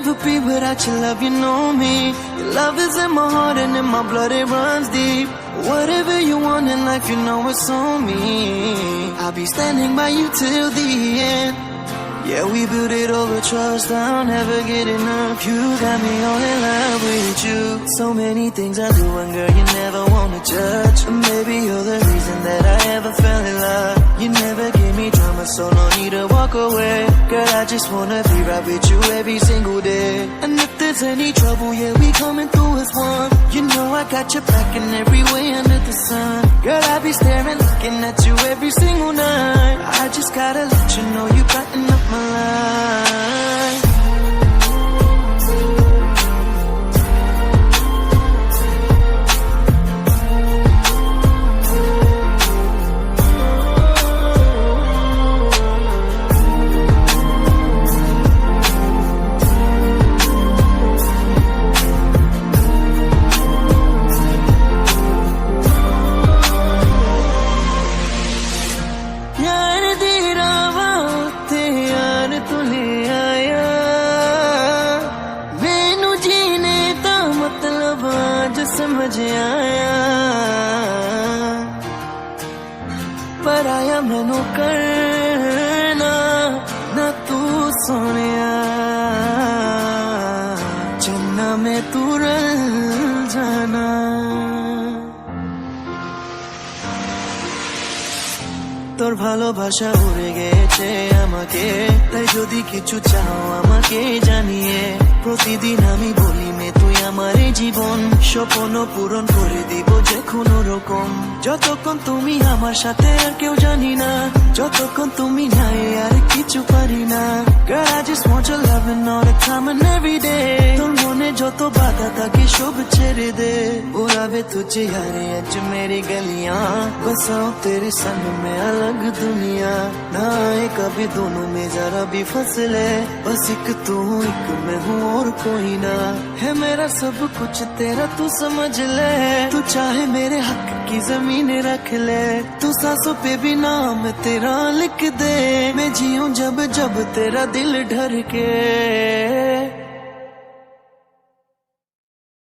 never be without your love, you know me. Your love is in my heart and in my blood, it runs deep. Whatever you want in life, you know it's on me. I'll be standing by you till the end. Yeah, we built it over trust, I'll never get enough. You got me all in love with you. So many things I do and girl, you never wanna judge. Maybe you're the reason that I ever fell in love. You never give me drama, so no need to walk away. Girl, I just wanna be right with you every single day. And if there's any trouble, yeah, we coming through as one. You know I got your back in every way under the sun. Girl, I be staring, looking at you every single night. I just gotta let you know you brighten up my life. समझ आया पर आया मैनू करना ना तू सोनिया चन्ना में तू रल जाना তোর ভালোবাসা উড়ে গেছে আমাকে তাই যদি কিছু চাও আমাকে জানিয়ে প্রতিদিন আমি বলি মে তুই আমার জীবন স্বপ্ন পূরণ করে দিব যে কোনো রকম যতক্ষণ তুমি আমার সাথে আর কেউ জানি না যতক্ষণ তুমি নাই আর কিছু পারি না Girl I just want your loving all the time and every day তোর মনে যত বাধা থাকে সব ছেড়ে দে उड़ावे तुझे यारे आज मेरी गलियां बसाओ तेरे संग में अलग दुनिया ना आए कभी दोनों में जरा भी फसले बस एक तू एक मैं हूँ और कोई ना है मेरा सब कुछ तेरा तू समझ ले तू चाहे मेरे हक की जमीन रख ले तू सांसों पे भी नाम तेरा लिख दे मैं जीऊं जब जब तेरा दिल ढर के